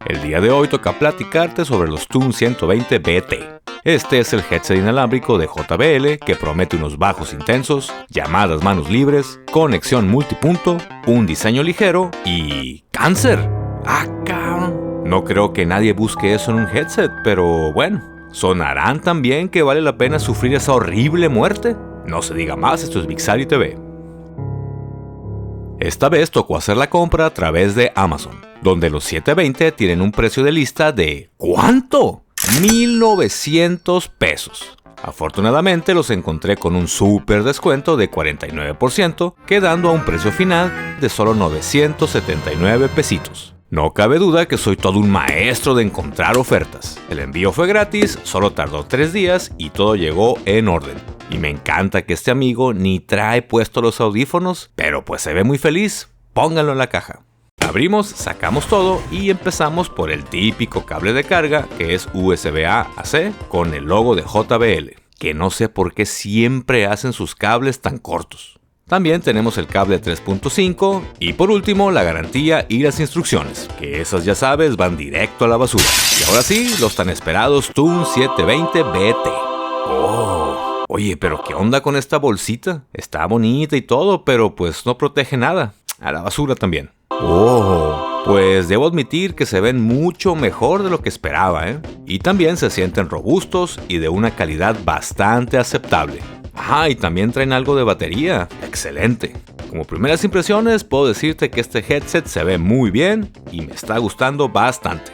El día de hoy toca platicarte sobre los Tune 120 BT. Este es el headset inalámbrico de JBL que promete unos bajos intensos, llamadas manos libres, conexión multipunto, un diseño ligero y... ¡cáncer! ¡Ah, cabrón! No creo que nadie busque eso en un headset, pero bueno, ¿sonarán tan bien que vale la pena sufrir esa horrible muerte? No se diga más, esto es Vixari TV. Esta vez tocó hacer la compra a través de Amazon, donde los 720 tienen un precio de lista de... ¿cuánto? 1,900 pesos. Afortunadamente los encontré con un súper descuento de 49%, quedando a un precio final de solo 979 pesitos. No cabe duda que soy todo un maestro de encontrar ofertas. El envío fue gratis, solo tardó 3 días y todo llegó en orden. Y me encanta que este amigo ni trae puestos los audífonos, pero pues se ve muy feliz. Pónganlo en la caja. Abrimos, sacamos todo y empezamos por el típico cable de carga que es USB-A a C con el logo de JBL, que no sé por qué siempre hacen sus cables tan cortos. También tenemos el cable 3.5 y por último la garantía y las instrucciones, que esas ya sabes van directo a la basura. Y ahora sí, los tan esperados Tune 720 BT. ¡Oh! Oye, pero ¿qué onda con esta bolsita? Está bonita y todo, pero pues no protege nada. A la basura también. ¡Oh! Pues debo admitir que se ven mucho mejor de lo que esperaba, ¿eh? Y también se sienten robustos y de una calidad bastante aceptable. Ah, y también traen algo de batería. ¡Excelente! Como primeras impresiones, puedo decirte que este headset se ve muy bien y me está gustando bastante.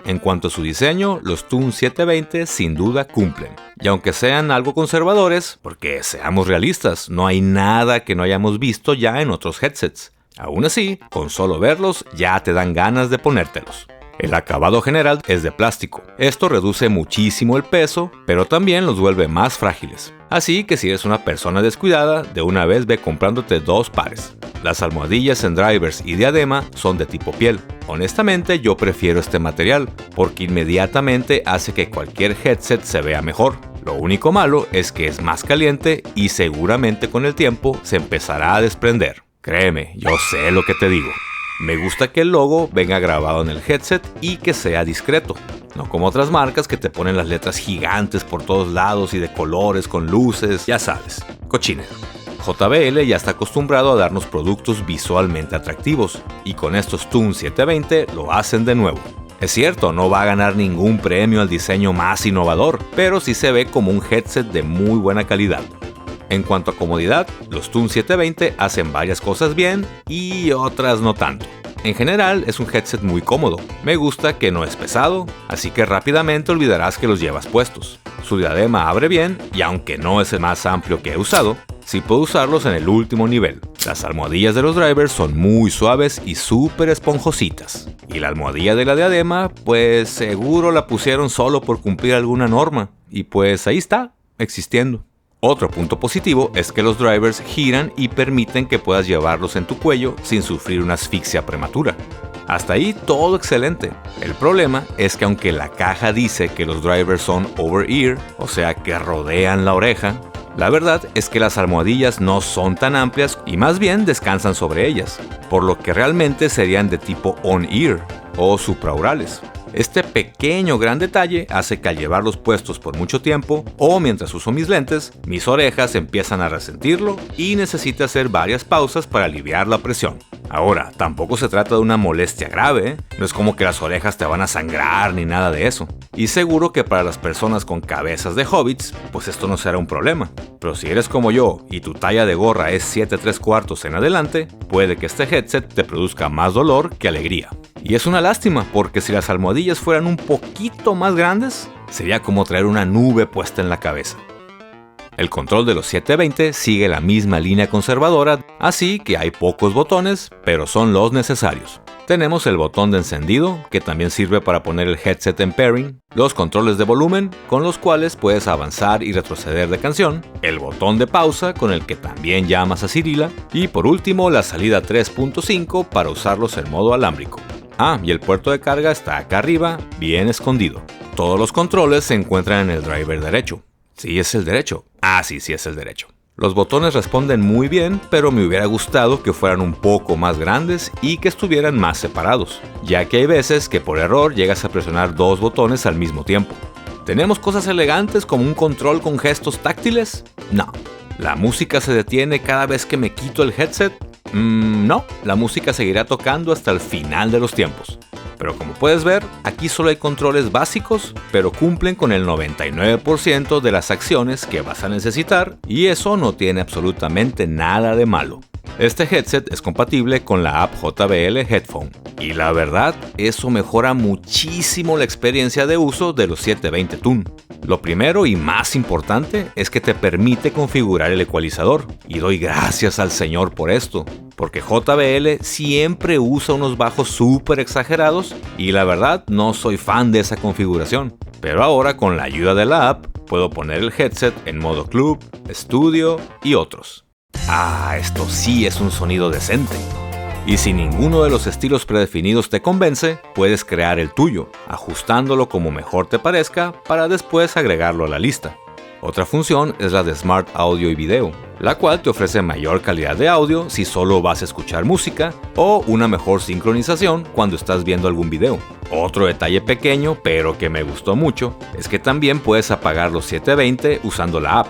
En cuanto a su diseño, los Tune 720 sin duda cumplen. Y aunque sean algo conservadores, porque seamos realistas, no hay nada que no hayamos visto ya en otros headsets. Aún así, con solo verlos ya te dan ganas de ponértelos. El acabado general es de plástico. Esto reduce muchísimo el peso, pero también los vuelve más frágiles. Así que si eres una persona descuidada, de una vez ve comprándote 2 pares. Las almohadillas en drivers y diadema son de tipo piel. Honestamente yo prefiero este material, porque inmediatamente hace que cualquier headset se vea mejor. Lo único malo es que es más caliente y seguramente con el tiempo se empezará a desprender. Créeme, yo sé lo que te digo. Me gusta que el logo venga grabado en el headset y que sea discreto. No como otras marcas que te ponen las letras gigantes por todos lados y de colores con luces, ya sabes, cochinero. JBL ya está acostumbrado a darnos productos visualmente atractivos y con estos Tune 720 lo hacen de nuevo. Es cierto, no va a ganar ningún premio al diseño más innovador, pero sí se ve como un headset de muy buena calidad. En cuanto a comodidad, los Tune 720 hacen varias cosas bien y otras no tanto. En general es un headset muy cómodo, me gusta que no es pesado, así que rápidamente olvidarás que los llevas puestos. Su diadema abre bien y aunque no es el más amplio que he usado, sí puedo usarlos en el último nivel. Las almohadillas de los drivers son muy suaves y súper esponjositas. Y la almohadilla de la diadema, pues seguro la pusieron solo por cumplir alguna norma. Y pues ahí está, existiendo. Otro punto positivo es que los drivers giran y permiten que puedas llevarlos en tu cuello sin sufrir una asfixia prematura. Hasta ahí todo excelente. El problema es que aunque la caja dice que los drivers son over-ear, o sea que rodean la oreja, la verdad es que las almohadillas no son tan amplias y más bien descansan sobre ellas, por lo que realmente serían de tipo on-ear o supraorales. Este pequeño gran detalle hace que al llevarlos puestos por mucho tiempo o mientras uso mis lentes, mis orejas empiezan a resentirlo y necesito hacer varias pausas para aliviar la presión. Ahora, tampoco se trata de una molestia grave, ¿eh? No es como que las orejas te van a sangrar ni nada de eso. Y seguro que para las personas con cabezas de hobbits, pues esto no será un problema. Pero si eres como yo y tu talla de gorra es 7/3 en adelante, puede que este headset te produzca más dolor que alegría. Y es una lástima, porque si las almohadillas fueran un poquito más grandes, sería como traer una nube puesta en la cabeza. El control de los 720 sigue la misma línea conservadora, así que hay pocos botones, pero son los necesarios. Tenemos el botón de encendido, que también sirve para poner el headset en pairing, los controles de volumen, con los cuales puedes avanzar y retroceder de canción, el botón de pausa, con el que también llamas a Cirila, y por último la salida 3.5 para usarlos en modo alámbrico. Ah, y el puerto de carga está acá arriba, bien escondido. Todos los controles se encuentran en el driver derecho. ¿Sí es el derecho? Ah, sí es el derecho. Los botones responden muy bien, pero me hubiera gustado que fueran un poco más grandes y que estuvieran más separados, ya que hay veces que por error llegas a presionar dos botones al mismo tiempo. ¿Tenemos cosas elegantes como un control con gestos táctiles? No. ¿La música se detiene cada vez que me quito el headset? No, la música seguirá tocando hasta el final de los tiempos. Pero como puedes ver, aquí solo hay controles básicos, pero cumplen con el 99% de las acciones que vas a necesitar, y eso no tiene absolutamente nada de malo. Este headset es compatible con la app JBL Headphone, y la verdad, eso mejora muchísimo la experiencia de uso de los 720 Tune. Lo primero y más importante es que te permite configurar el ecualizador, y doy gracias al Señor por esto, porque JBL siempre usa unos bajos súper exagerados y la verdad no soy fan de esa configuración. Pero ahora con la ayuda de la app puedo poner el headset en modo club, estudio y otros. Esto sí es un sonido decente. Y si ninguno de los estilos predefinidos te convence, puedes crear el tuyo, ajustándolo como mejor te parezca para después agregarlo a la lista. Otra función es la de Smart Audio y Video, la cual te ofrece mayor calidad de audio si solo vas a escuchar música o una mejor sincronización cuando estás viendo algún video. Otro detalle pequeño, pero que me gustó mucho, es que también puedes apagar los 720 usando la app.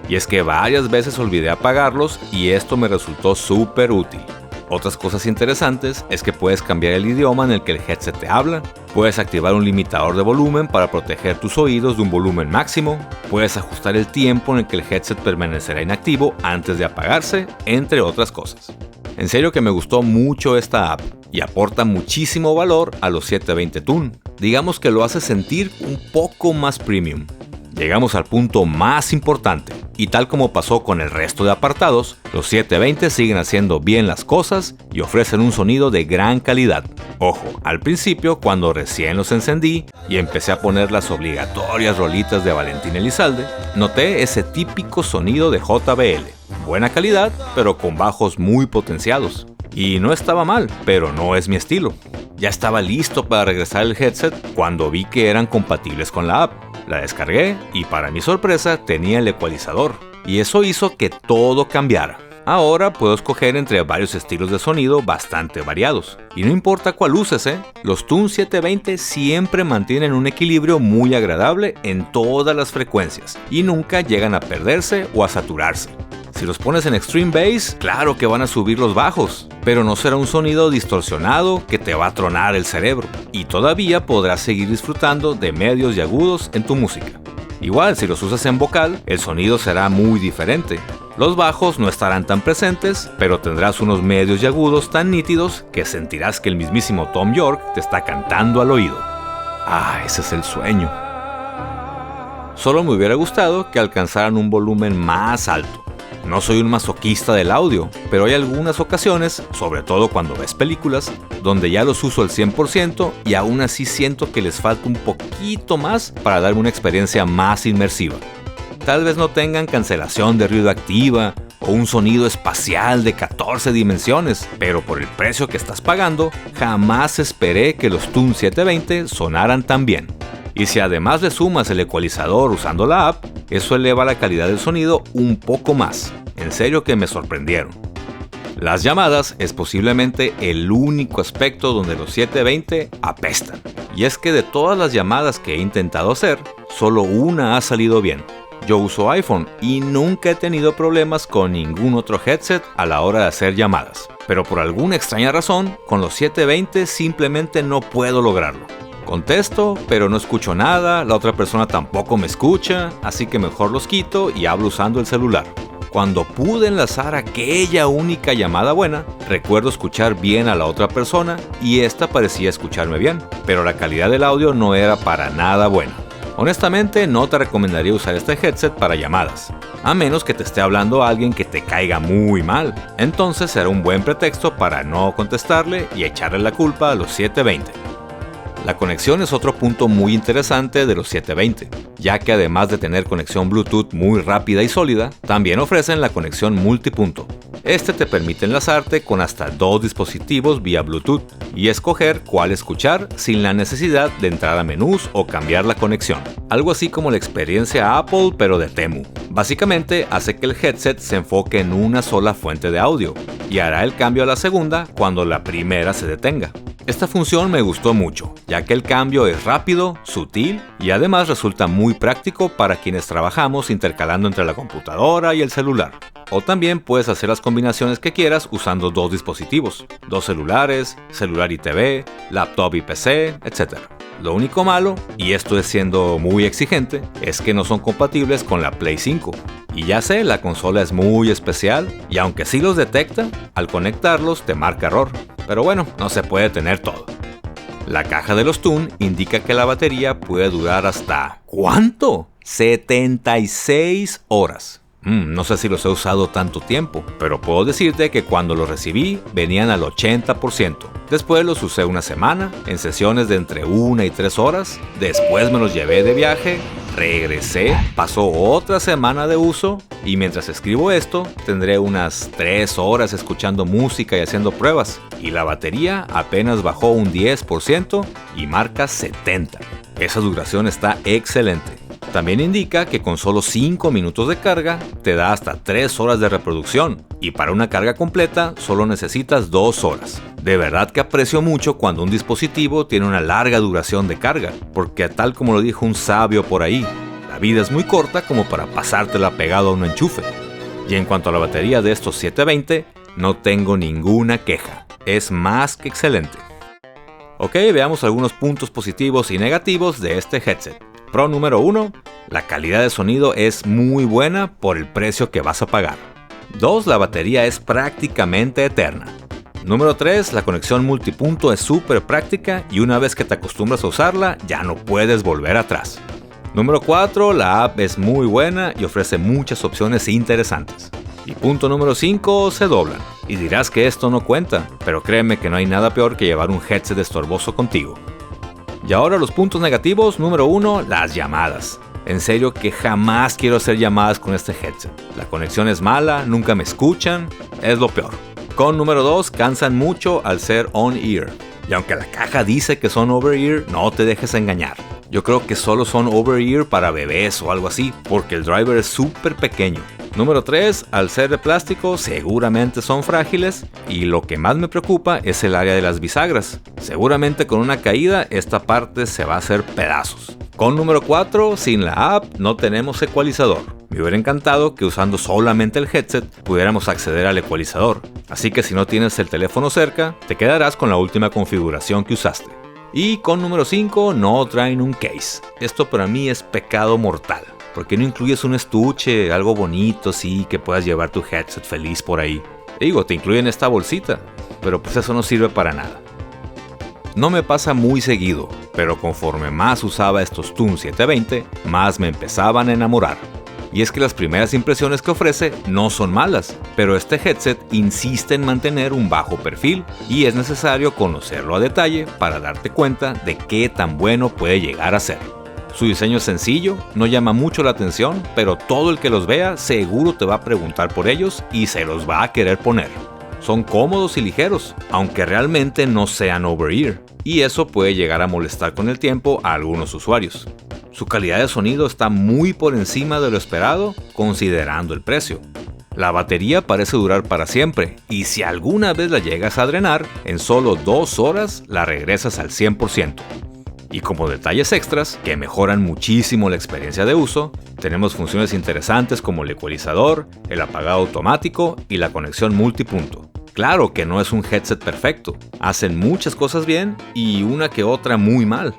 Y es que varias veces olvidé apagarlos y esto me resultó súper útil. Otras cosas interesantes es que puedes cambiar el idioma en el que el headset te habla, puedes activar un limitador de volumen para proteger tus oídos de un volumen máximo, puedes ajustar el tiempo en el que el headset permanecerá inactivo antes de apagarse, entre otras cosas. En serio que me gustó mucho esta app y aporta muchísimo valor a los 720 Tune. Digamos que lo hace sentir un poco más premium. Llegamos al punto más importante, y tal como pasó con el resto de apartados, los 720 siguen haciendo bien las cosas y ofrecen un sonido de gran calidad. Ojo, al principio cuando recién los encendí y empecé a poner las obligatorias rolitas de Valentín Elizalde, noté ese típico sonido de JBL, buena calidad pero con bajos muy potenciados. Y no estaba mal, pero no es mi estilo. Ya estaba listo para regresar el headset cuando vi que eran compatibles con la app. La descargué y para mi sorpresa tenía el ecualizador, y eso hizo que todo cambiara. Ahora puedo escoger entre varios estilos de sonido bastante variados, y no importa cuál uses, los Tune 720 siempre mantienen un equilibrio muy agradable en todas las frecuencias, y nunca llegan a perderse o a saturarse. Si los pones en Extreme Bass, claro que van a subir los bajos, pero no será un sonido distorsionado que te va a tronar el cerebro, y todavía podrás seguir disfrutando de medios y agudos en tu música. Igual, si los usas en vocal, el sonido será muy diferente. Los bajos no estarán tan presentes, pero tendrás unos medios y agudos tan nítidos que sentirás que el mismísimo Thom Yorke te está cantando al oído. Ese es el sueño. Solo me hubiera gustado que alcanzaran un volumen más alto. No soy un masoquista del audio, pero hay algunas ocasiones, sobre todo cuando ves películas, donde ya los uso al 100% y aún así siento que les falta un poquito más para darme una experiencia más inmersiva. Tal vez no tengan cancelación de ruido activa o un sonido espacial de 14 dimensiones, pero por el precio que estás pagando, jamás esperé que los Tune 720 sonaran tan bien. Y si además le sumas el ecualizador usando la app, eso eleva la calidad del sonido un poco más. En serio que me sorprendieron. Las llamadas es posiblemente el único aspecto donde los 720 apestan. Y es que de todas las llamadas que he intentado hacer, solo una ha salido bien. Yo uso iPhone y nunca he tenido problemas con ningún otro headset a la hora de hacer llamadas. Pero por alguna extraña razón, con los 720 simplemente no puedo lograrlo. Contesto, pero no escucho nada, la otra persona tampoco me escucha, así que mejor los quito y hablo usando el celular. Cuando pude enlazar aquella única llamada buena, recuerdo escuchar bien a la otra persona y esta parecía escucharme bien, pero la calidad del audio no era para nada buena. Honestamente, no te recomendaría usar este headset para llamadas, a menos que te esté hablando alguien que te caiga muy mal. Entonces será un buen pretexto para no contestarle y echarle la culpa a los 720. La conexión es otro punto muy interesante de los 720, ya que además de tener conexión Bluetooth muy rápida y sólida, también ofrecen la conexión multipunto. Este te permite enlazarte con hasta 2 dispositivos vía Bluetooth y escoger cuál escuchar sin la necesidad de entrar a menús o cambiar la conexión. Algo así como la experiencia Apple pero de Temu. Básicamente hace que el headset se enfoque en una sola fuente de audio y hará el cambio a la segunda cuando la primera se detenga. Esta función me gustó mucho, ya que el cambio es rápido, sutil y además resulta muy práctico para quienes trabajamos intercalando entre la computadora y el celular. O también puedes hacer las combinaciones que quieras usando dos dispositivos, dos celulares, celular y TV, laptop y PC, etc. Lo único malo, y esto es siendo muy exigente, es que no son compatibles con la Play 5. Y ya sé, la consola es muy especial y aunque sí los detecta, al conectarlos te marca error. Pero bueno, no se puede tener todo. La caja de los TUN indica que la batería puede durar hasta... ¿cuánto? 76 horas. No sé si los he usado tanto tiempo, pero puedo decirte que cuando los recibí venían al 80%. Después los usé una semana, en sesiones de entre 1 y 3 horas. Después me los llevé de viaje, regresé, pasó otra semana de uso y mientras escribo esto tendré unas 3 horas escuchando música y haciendo pruebas. Y la batería apenas bajó un 10% y marca 70. Esa duración está excelente. También indica que con solo 5 minutos de carga te da hasta 3 horas de reproducción y para una carga completa solo necesitas 2 horas. De verdad que aprecio mucho cuando un dispositivo tiene una larga duración de carga, porque tal como lo dijo un sabio por ahí, la vida es muy corta como para pasártela pegado a un enchufe. Y en cuanto a la batería de estos 720, no tengo ninguna queja, es más que excelente. Ok, veamos algunos puntos positivos y negativos de este headset. Pro número 1, la calidad de sonido es muy buena por el precio que vas a pagar. 2, la batería es prácticamente eterna. Número 3, la conexión multipunto es súper práctica y una vez que te acostumbras a usarla, ya no puedes volver atrás. Número 4, la app es muy buena y ofrece muchas opciones interesantes. Y punto número 5, se doblan. Y dirás que esto no cuenta, pero créeme que no hay nada peor que llevar un headset estorboso contigo. Y ahora los puntos negativos. Número 1, las llamadas. En serio que jamás quiero hacer llamadas con este headset. La conexión es mala, nunca me escuchan, es lo peor. Con número 2, cansan mucho al ser on-ear. Y aunque la caja dice que son over-ear, no te dejes engañar. Yo creo que solo son over-ear para bebés o algo así, porque el driver es súper pequeño. Número 3, al ser de plástico seguramente son frágiles y lo que más me preocupa es el área de las bisagras. Seguramente con una caída esta parte se va a hacer pedazos. Con número 4, sin la app no tenemos ecualizador. Me hubiera encantado que usando solamente el headset pudiéramos acceder al ecualizador. Así que si no tienes el teléfono cerca, te quedarás con la última configuración que usaste. Y con número 5, no traen un case. Esto para mí es pecado mortal. ¿Por qué no incluyes un estuche, algo bonito, sí, que puedas llevar tu headset feliz por ahí? Digo, te incluyen esta bolsita, pero pues eso no sirve para nada. No me pasa muy seguido, pero conforme más usaba estos TUN 720, más me empezaban a enamorar. Y es que las primeras impresiones que ofrece no son malas, pero este headset insiste en mantener un bajo perfil y es necesario conocerlo a detalle para darte cuenta de qué tan bueno puede llegar a ser. Su diseño es sencillo, no llama mucho la atención, pero todo el que los vea seguro te va a preguntar por ellos y se los va a querer poner. Son cómodos y ligeros, aunque realmente no sean over-ear, y eso puede llegar a molestar con el tiempo a algunos usuarios. Su calidad de sonido está muy por encima de lo esperado, considerando el precio. La batería parece durar para siempre, y si alguna vez la llegas a drenar, en solo 2 horas la regresas al 100%. Y como detalles extras, que mejoran muchísimo la experiencia de uso, tenemos funciones interesantes como el ecualizador, el apagado automático y la conexión multipunto. Claro que no es un headset perfecto, hacen muchas cosas bien y una que otra muy mal.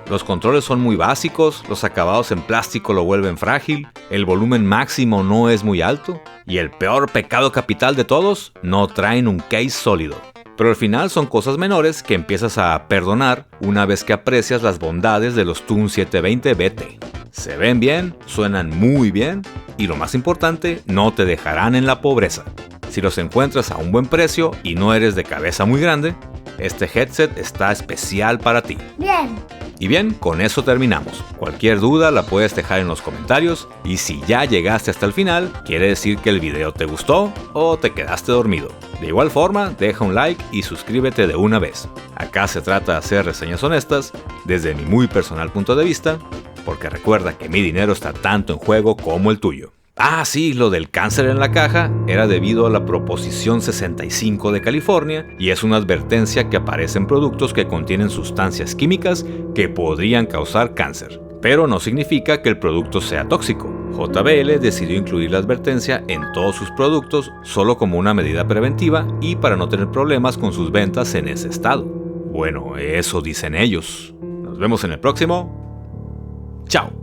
Los controles son muy básicos, los acabados en plástico lo vuelven frágil, el volumen máximo no es muy alto y el peor pecado capital de todos, no traen un case sólido. Pero al final son cosas menores que empiezas a perdonar una vez que aprecias las bondades de los TUN 720 BT. Se ven bien, suenan muy bien y lo más importante, no te dejarán en la pobreza. Si los encuentras a un buen precio y no eres de cabeza muy grande, este headset está especial para ti. Bien. Y bien, con eso terminamos. Cualquier duda la puedes dejar en los comentarios y si ya llegaste hasta el final, quiere decir que el video te gustó o te quedaste dormido. De igual forma, deja un like y suscríbete de una vez. Acá se trata de hacer reseñas honestas desde mi muy personal punto de vista, porque recuerda que mi dinero está tanto en juego como el tuyo. Ah, sí, lo del cáncer en la caja era debido a la Proposición 65 de California y es una advertencia que aparece en productos que contienen sustancias químicas que podrían causar cáncer. Pero no significa que el producto sea tóxico. JBL decidió incluir la advertencia en todos sus productos solo como una medida preventiva y para no tener problemas con sus ventas en ese estado. Bueno, eso dicen ellos. Nos vemos en el próximo. Chao.